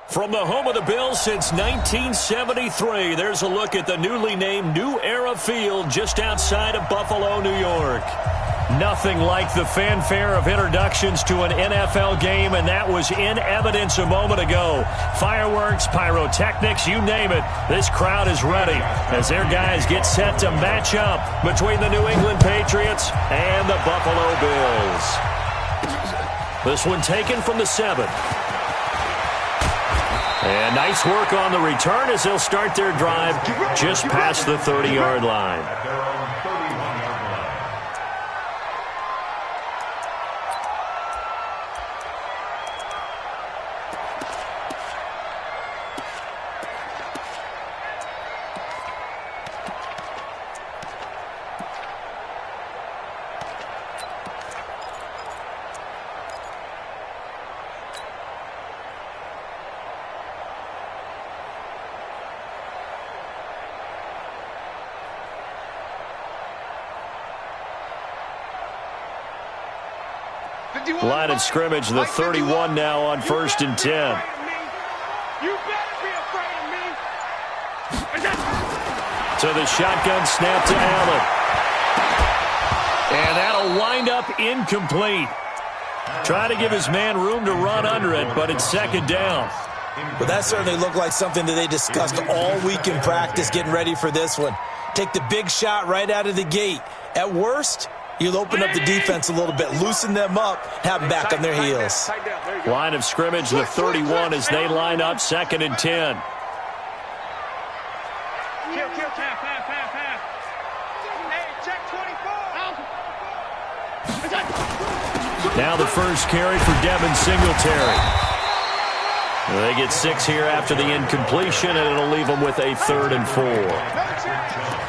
From the home of the Bills since 1973, there's a look at the newly named New Era Field just outside of Buffalo, New York. Nothing like the fanfare of introductions to an NFL game, and that was in evidence a moment ago. Fireworks, pyrotechnics, you name it. This crowd is ready as their guys get set to match up between the New England Patriots and the Buffalo Bills. This one taken from the 7. And nice work on the return as they'll start their drive just past the 30-yard line. Line of scrimmage, the 31 now on 1st and 10. You better be afraid of me. To the shotgun snap to Allen. And that'll wind up incomplete. Try to give his man room to run under it, but it's 2nd down. But that certainly looked like something that they discussed all week in practice getting ready for this one. Take the big shot right out of the gate. At worst, you'll open up the defense a little bit, loosen them up, have them back on their heels. Line of scrimmage, the 31 as they line up 2nd and 10. Now the first carry for Devin Singletary. They get 6 here after the incompletion, and it'll leave them with a 3rd and 4.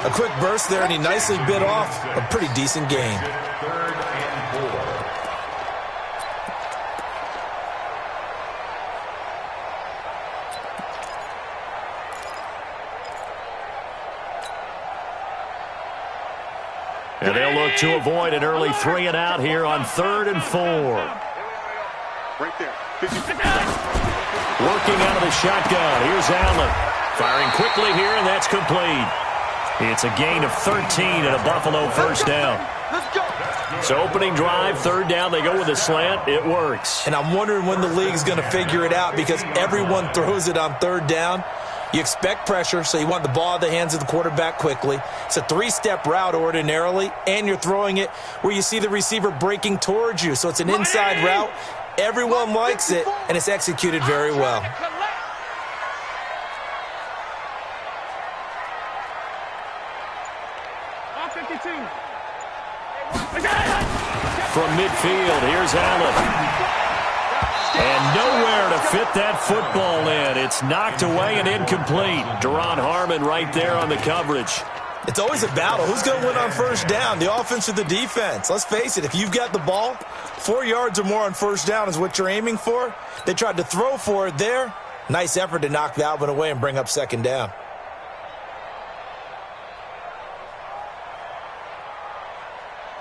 A quick burst there, and he nicely bit off a pretty decent gain. And they'll look to avoid an early 3 and out here on 3rd and 4. Right there. Working out of the shotgun. Here's Allen. Firing quickly here, and that's complete. It's a gain of 13 and a Buffalo first down. Let's go. So opening drive, 3rd down, they go with a slant. It works. And I'm wondering when the league's going to figure it out because everyone throws it on 3rd down. You expect pressure, so you want the ball in the hands of the quarterback quickly. It's a 3-step route ordinarily, and you're throwing it where you see the receiver breaking towards you. So it's an inside route. Everyone likes it, and it's executed very well. From midfield, here's Allen. And nowhere to fit that football in. It's knocked away and incomplete. Deron Harmon right there on the coverage. It's always a battle. Who's going to win on 1st down, the offense or the defense? Let's face it, if you've got the ball, 4 yards or more on 1st down is what you're aiming for. They tried to throw for it there. Nice effort to knock that one away and bring up 2nd down.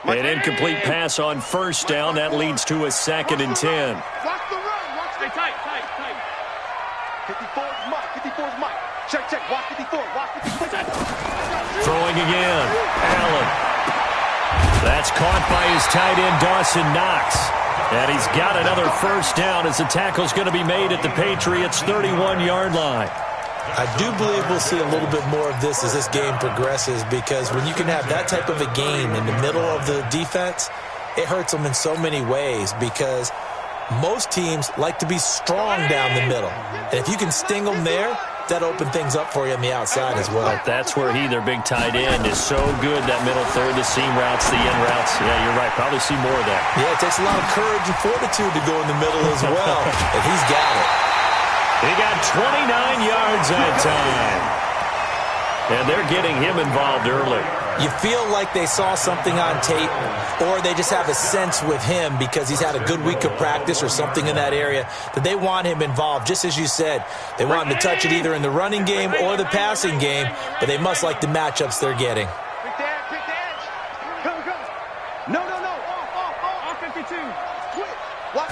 An incomplete pass on 1st down. That leads to a 2nd and 10. Watch the run. Stay tight. 54 is Mike. 54 is Mike. Check. Watch 54. Watch 54. Throwing again. Allen. That's caught by his tight end, Dawson Knox. And he's got another 1st down as the tackle's going to be made at the Patriots' 31-yard line. I do believe we'll see a little bit more of this as this game progresses because when you can have that type of a gain in the middle of the defense, it hurts them in so many ways because most teams like to be strong down the middle. And if you can sting them there, that opens things up for you on the outside as well. That's where their big tight end, is so good, that middle third, the seam routes, the in routes. Yeah, you're right. Probably see more of that. Yeah, it takes a lot of courage and fortitude to go in the middle as well, and he's got it. He got 29 yards that time. And they're getting him involved early. You feel like they saw something on tape, or they just have a sense with him because he's had a good week of practice or something in that area that they want him involved. Just as you said, they want him to touch it either in the running game or the passing game, but they must like the matchups they're getting. Quick dash. Come. No. Off 52. Quick. Watch.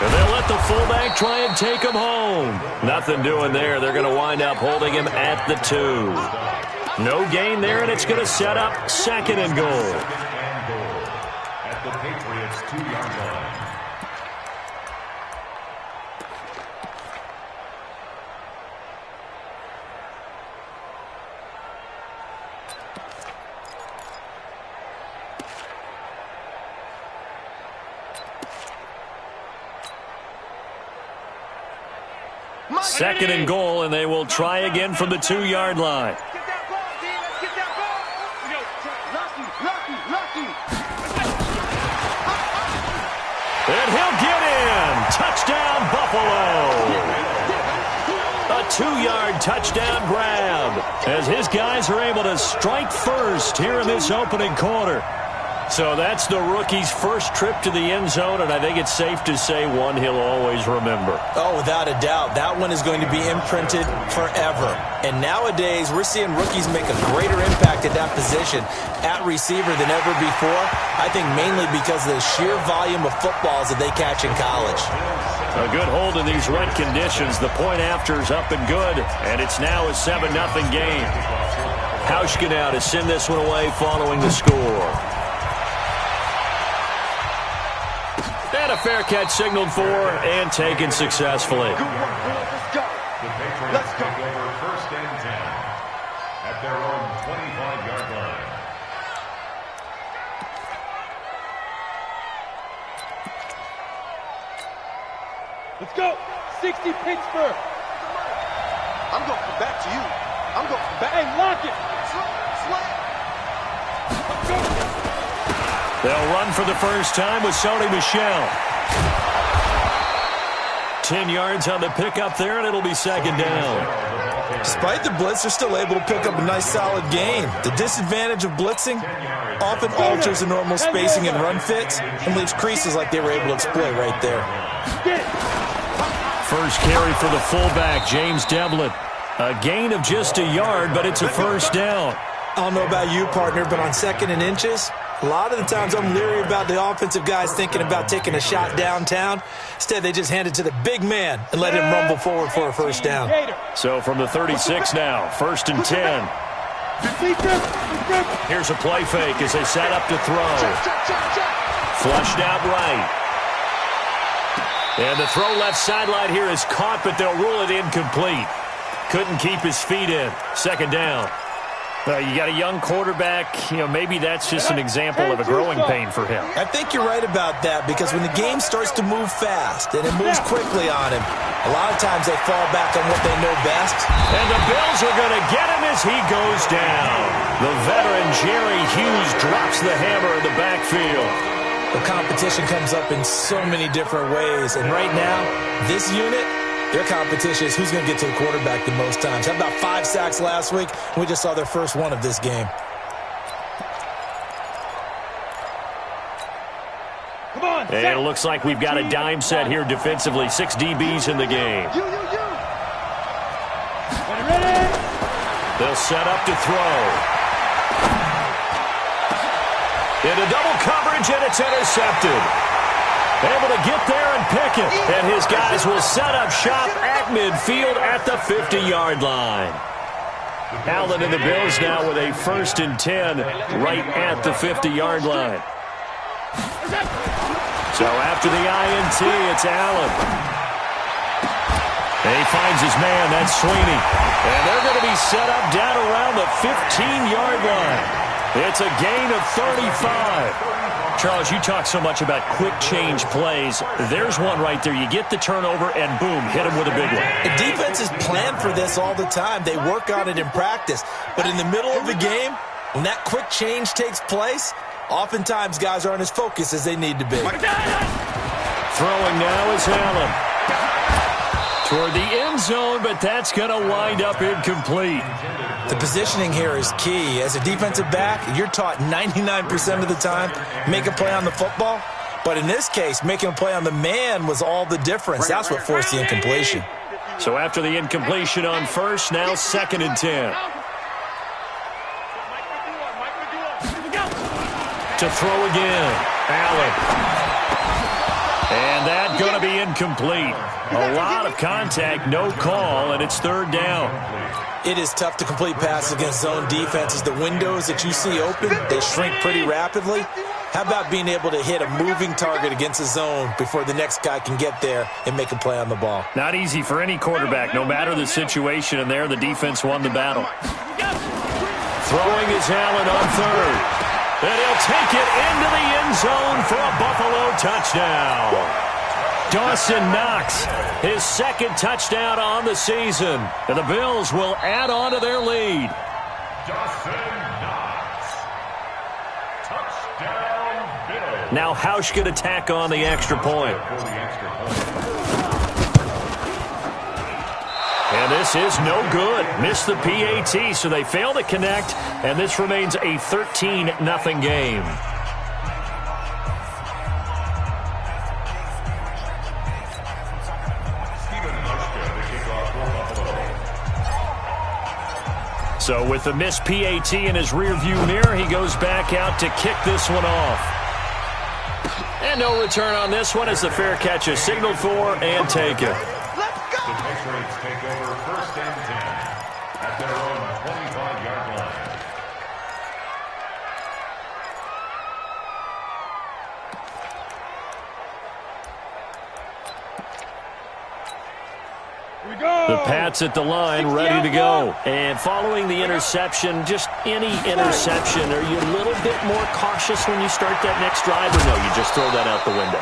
And they'll let the fullback try and take him home. Nothing doing there. They're going to wind up holding him at the 2. No gain there, and it's going to set up 2nd and goal. At the Patriots 2-yard line. Second and goal, and they will try again from the 2-yard line. Get that ball, D. Let's get that ball. Lucky. And he'll get in. Touchdown, Buffalo. A 2-yard touchdown grab as his guys are able to strike first here in this opening quarter. So that's the rookie's first trip to the end zone, and I think it's safe to say one he'll always remember. Oh, without a doubt. That one is going to be imprinted forever. And nowadays, we're seeing rookies make a greater impact at that position at receiver than ever before. I think mainly because of the sheer volume of footballs that they catch in college. A good hold in these wet conditions. The point after is up and good, and it's now a 7-0 game. Hauschka now to send this one away following the score. And a fair catch signaled for and taken successfully. Good work, boys. Let's go. The Patriots take over 1st and 10 at their own 25-yard line. Let's go. 60 Pittsburgh. I'm going to come back to you. I'm going to come back. Hey, lock it. They'll run for the first time with Sony Michel. 10 yards on the pickup there, and it'll be 2nd down. Despite the blitz, they're still able to pick up a nice, solid gain. The disadvantage of blitzing often alters the normal spacing and run fits and leaves creases like they were able to exploit right there. First carry for the fullback, James Devlin. A gain of just a yard, but it's a first down. I don't know about you, partner, but on 2nd and inches, a lot of the times I'm leery about the offensive guys thinking about taking a shot downtown. Instead, they just hand it to the big man and let him rumble forward for a first down. So from the 36 now, 1st and 10. Here's a play fake as they set up to throw. Flushed out right. And the throw left sideline here is caught, but they'll rule it incomplete. Couldn't keep his feet in. 2nd down. You got a young quarterback. Maybe that's just an example of a growing pain for him. I think you're right about that because when the game starts to move fast and it moves quickly on him, a lot of times they fall back on what they know best. And the Bills are going to get him as he goes down. The veteran Jerry Hughes drops the hammer in the backfield. The competition comes up in so many different ways, and right now, this unit, their competition is who's going to get to the quarterback the most times. Had about 5 sacks last week, and we just saw their first one of this game. Come on, and it looks like we've got a dime set here defensively. 6 DBs in the game. Ready. They'll set up to throw. Into double coverage, and it's intercepted. Able to get there and pick it. And his guys will set up shop at midfield at the 50-yard line. Allen and the Bills now with a 1st and 10 right at the 50-yard line. So after the INT, it's Allen. And he finds his man. That's Sweeney. And they're going to be set up down around the 15-yard line. It's a gain of 35. Charles, you talk so much about quick change plays. There's one right there. You get the turnover, and boom, hit him with a big one. The defenses plan for this all the time. They work on it in practice. But in the middle of the game, when that quick change takes place, oftentimes guys aren't as focused as they need to be. Throwing now is Allen. Toward the end zone, but that's going to wind up incomplete. The positioning here is key. As a defensive back, you're taught 99% of the time, make a play on the football. But in this case, making a play on the man was all the difference. That's what forced the incompletion. So after the incompletion on 1st, now 2nd and 10. To throw again, Allen. And that's going to be incomplete. A lot of contact, no call, and it's third down. It is tough to complete passes against zone defenses. The windows that you see open, they shrink pretty rapidly. How about being able to hit a moving target against a zone before the next guy can get there and make a play on the ball? Not easy for any quarterback, no matter the situation, and there the defense won the battle. Throwing is Allen on third. And he'll take it into the end zone for a Buffalo touchdown. Dawson Knox, his second touchdown on the season. And the Bills will add on to their lead. Dawson Knox. Touchdown, Bills. Now Hausch could attack on the extra point. And this is no good. Missed the PAT, so they fail to connect, and this remains a 13-0 game. So with the missed PAT in his rearview mirror, he goes back out to kick this one off. And no return on this one as the fair catch is signaled for and taken. The Patriots take over first and 10 at their own 25-yard line. Here we go. The Pats at the line, ready to go. And following the interception, just any interception, are you a little bit more cautious when you start that next drive, or no, you just throw that out the window?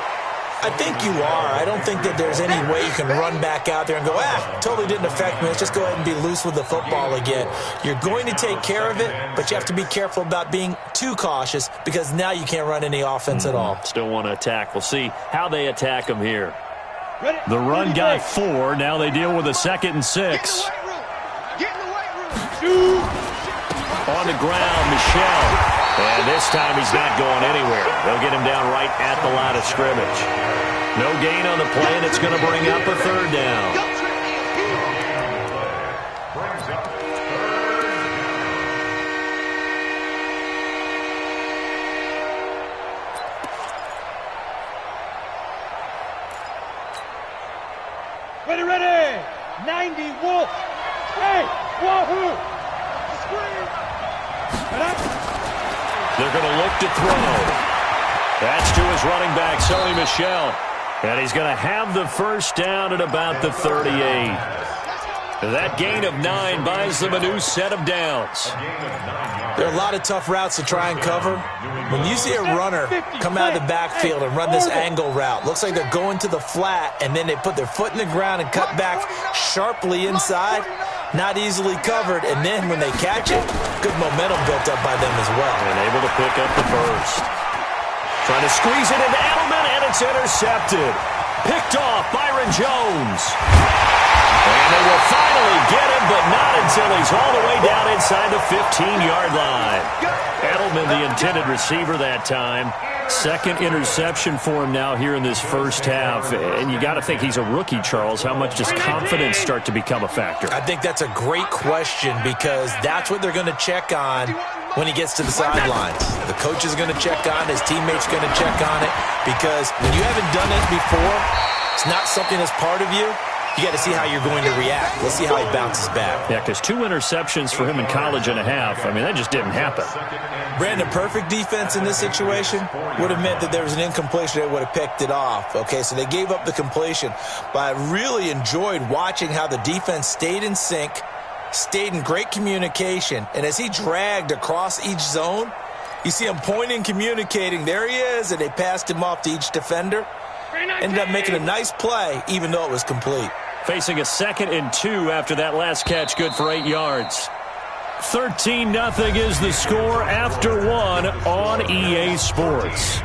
I think you are. I don't think that there's any way you can run back out there and go, totally didn't affect me. Let's just go ahead and be loose with the football again. You're going to take care of it, but you have to be careful about being too cautious because now you can't run any offense at all. Still want to attack. We'll see how they attack them here. The run got 4. Now they deal with a 2nd and 6. On the ground, Michel. And this time he's not going anywhere. They'll get him down right at the line of scrimmage. No gain on the play, and it's going to bring up a third down. Ready. 90, Wolf. Hey, Wahoo. They're going to look to throw. That's to his running back, Sony Michel. And he's going to have the first down at about the 38. That gain of 9 buys them a new set of downs. There are a lot of tough routes to try and cover. When you see a runner come out of the backfield and run this angle route, looks like they're going to the flat, and then they put their foot in the ground and cut back sharply inside. Not easily covered, and then when they catch it, good momentum built up by them as well. And able to pick up the first. Trying to squeeze it into Edelman, and it's intercepted. Picked off Byron Jones. And they will finally get him, but not until he's all the way down inside the 15-yard line. Edelman, the intended receiver that time. Second interception for him now here in this first half. And you got to think he's a rookie, Charles. How much does confidence start to become a factor? I think that's a great question because that's what they're going to check on when he gets to the sidelines. The coach is going to check on, his teammates going to check on it, because when you haven't done it before, it's not something that's part of you. You got to see how you're going to react. Let's see how he bounces back. Yeah, because 2 interceptions for him in college and a half. I mean, that just didn't happen. Brandon, perfect defense in this situation would have meant that there was an incompletion that would have picked it off. Okay, so they gave up the completion. But I really enjoyed watching how the defense stayed in sync, stayed in great communication. And as he dragged across each zone, you see him pointing, communicating. There he is, and they passed him off to each defender. Ended up making a nice play, even though it was complete. Facing a 2nd and 2 after that last catch, good for 8 yards. 13-0 is the score after 1 on EA Sports.